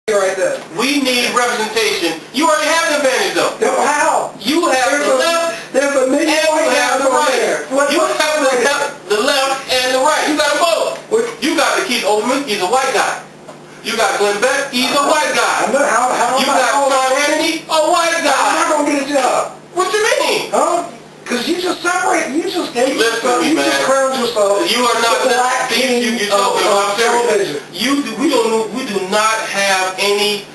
Right there. We need representation. You already have the advantage though. How? You have the left There's a million and you have the right. You have the left and the right. You got them both. You got the Keith Olbermann, he's a white guy. You got Glenn Beck, he's a white guy. You got Sean Hannity, a white guy. I'm not going to get a job. What you mean? Huh? Because you just separate, you just gave yourself, you just crowned yourself. You are not that king of television. We do not have any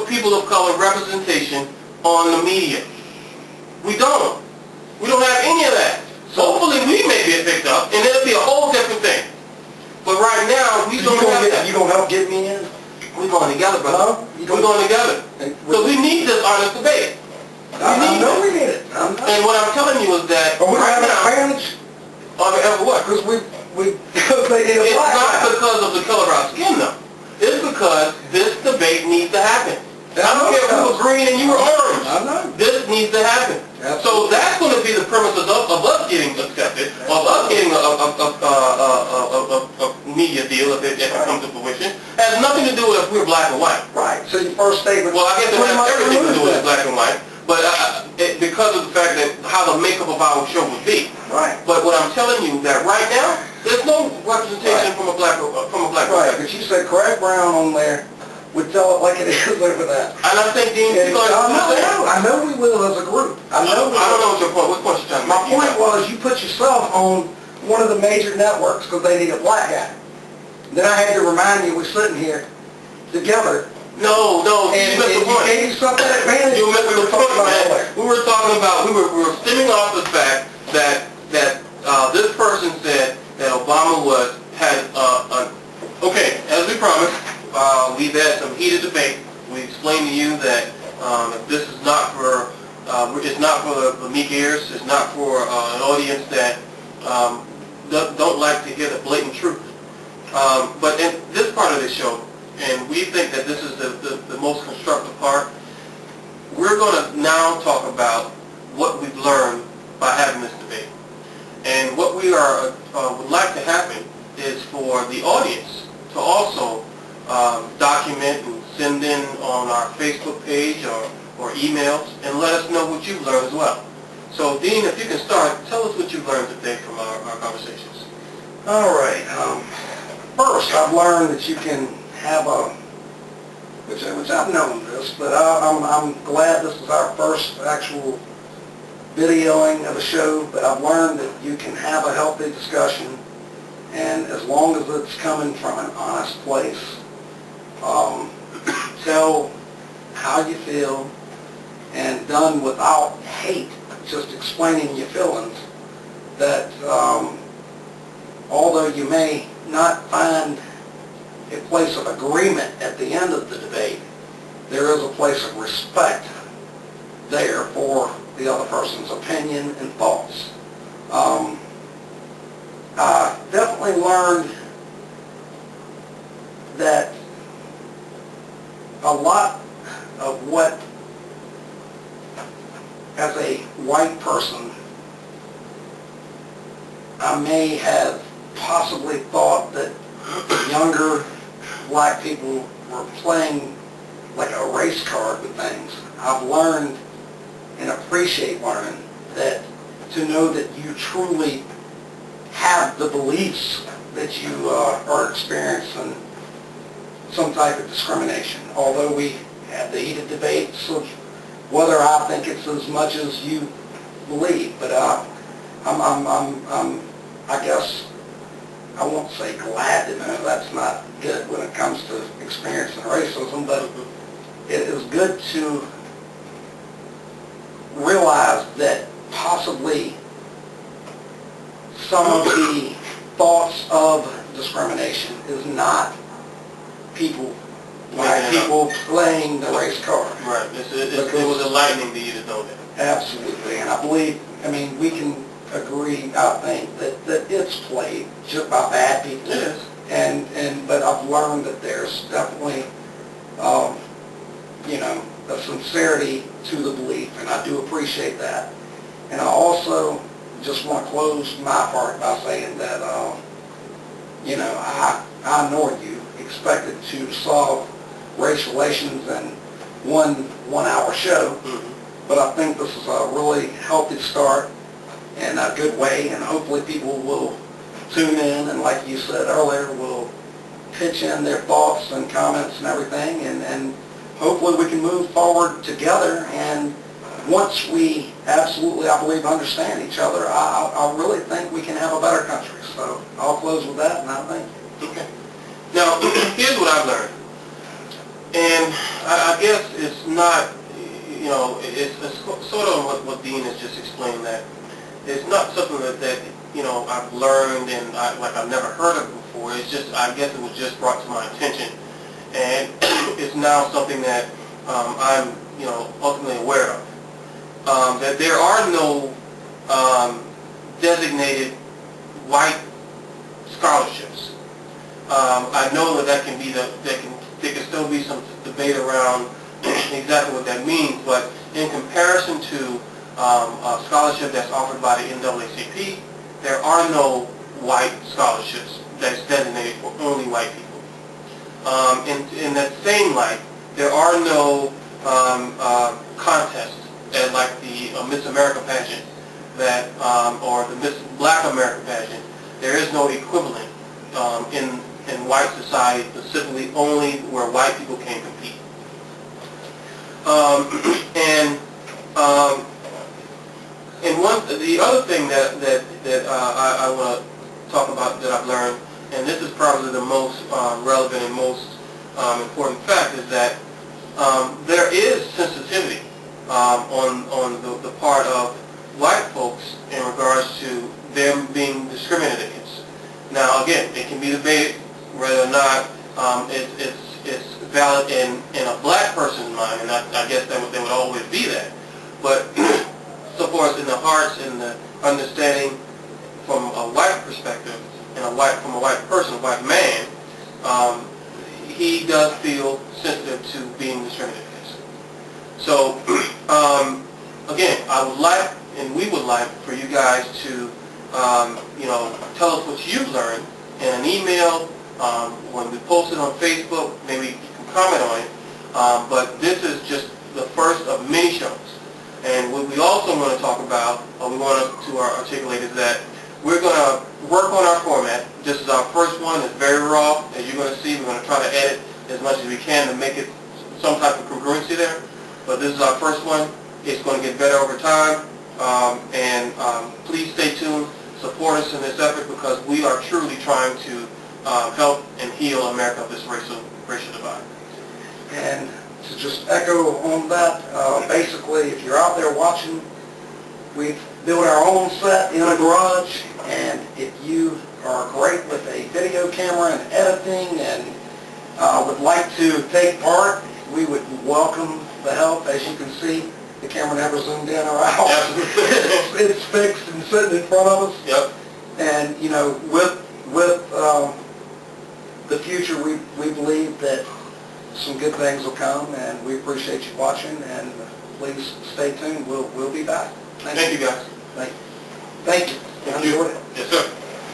people of color representation on the media. We don't. We don't have any of that. So hopefully we may get picked up, and it'll be a whole different thing. But right now, we don't have that. You gonna help get me in? We're going together, brother. We're going together. So we need this honest debate. I know we need it. And what I'm telling you is that right now, advantage? What? Because they need a black guy. It's not because of the color of our skin, though. It's because this debate needs to happen. I don't care if you were green and you were orange. I know. This needs to happen. Absolutely. So that's going to be the premise of us getting accepted, of us getting a media deal if it comes to fruition. It has nothing to do with if we're black or white. Right. So your first statement. Well, I guess it has everything to do with black and white. But because of the fact that how the makeup of our show would be. Right. But what I'm telling you that right now, there's no representation from a black Right. Because you said Craig Brown on there would tell it like it is over that. And I think Dean, you're going to do the same. I know we will as a group. I don't know what your point. What point you're trying to make? My point was you put yourself on one of the major networks because they need a black guy. Then I had to remind you we're sitting here together. No, you missed the point. You gave yourself that advantage. You missed the point, man. We were talking about, we were stemming off the fact that this person said that Obama had okay, as we promised, we've had some heated debate. We explained to you that this is not for, it's not for the meek ears. It's not for an audience that don't like to hear the blatant truth. But in this part of the show, and we think that this is the most constructive part, we're going to now talk about what we've learned by having this debate. And what we would like to happen is for the audience to also document and send in on our Facebook page or emails and let us know what you've learned as well. So Dean, if you can start, tell us what you've learned today from our conversations. All right. First, I've learned that you can have which I've known this, but I'm glad this is our first actual videoing of a show, but I've learned that you can have a healthy discussion, and as long as it's coming from an honest place, tell how you feel, and done without hate, just explaining your feelings, that although you may not find a place of agreement at the end of the debate, there is a place of respect there for the other person's opinion and thoughts. I definitely learned that a lot of what, as a white person, I may have possibly thought that younger black people were playing like a race card with things. I've learned and appreciate learning that to know that you truly have the beliefs that you are experiencing some type of discrimination. Although we have the heated debates of whether I think it's as much as you believe, but I guess I won't say glad to know that's not good when it comes to experiencing racism, but it is good to realize that possibly some of the thoughts of discrimination is not white people playing the race card. Right. It was enlightening to you to know that. Absolutely. And I believe, we can agree, I think, that it's played just by bad people. It is. But I've learned that there's definitely, a sincerity to the belief, and I do appreciate that. And I also just want to close my part by saying that, I nor you expected to solve race relations in one hour show. But I think this is a really healthy start and a good way, and hopefully people will tune in, and like you said earlier, will pitch in their thoughts and comments and everything, and hopefully we can move forward together. And once we absolutely, I believe, understand each other, I really think we can have a better country. So I'll close with that, and I thank you. Okay. Now, here's what I've learned. And I guess it's not, you know, it's sort of what Dean has just explained, that it's not something that you know, I've learned and I've never heard of before. It's just, I guess it was just brought to my attention. And it's now something that I'm, you know, ultimately aware of. That there are no designated white scholarships. I know that can be there can still be some debate around exactly what that means, but in comparison to a scholarship that's offered by the NAACP, there are no white scholarships that's designated for only white people. In that same light, there are no contests like the Miss America pageant that, or the Miss Black America pageant. There is no equivalent in white society, specifically only where white people can compete. The other thing that I want to talk about that I've learned, and this is probably the most relevant and most important fact, is that there is sensitivity on the part of white folks in regards to them being discriminated against. Now, again, it can be debated whether or not it's valid in a black person's mind, and I guess there would always be that. But so far as in the hearts and the understanding from a white perspective, and from a white person, a white man, he does feel sensitive to being discriminated against. So, again, I would like, and we would like, for you guys to, you know, tell us what you've learned in an email. When we post it on Facebook, maybe you can comment on it. But this is just the first of many shows. And what we also want to talk about, or we want to articulate, is that we're going to work on our format. This is our first one. It's very raw. As you're going to see, we're going to try to edit as much as we can to make it some type of congruency there. But this is our first one. It's going to get better over time. Please stay tuned. Support us in this effort, because we are truly trying to help and heal America of this racial divide. And to just echo on that, basically, if you're out there watching, we've built our own set in a garage, and if you are great with a video camera and editing and would like to take part, we would welcome the help. As you can see, the camera never zoomed in or out. It's fixed and sitting in front of us. Yep. And, you know, with the future, we believe that some good things will come, and we appreciate you watching, and please stay tuned. We'll be back. Thank you, guys. Thank you. Thank you. Yes, sir.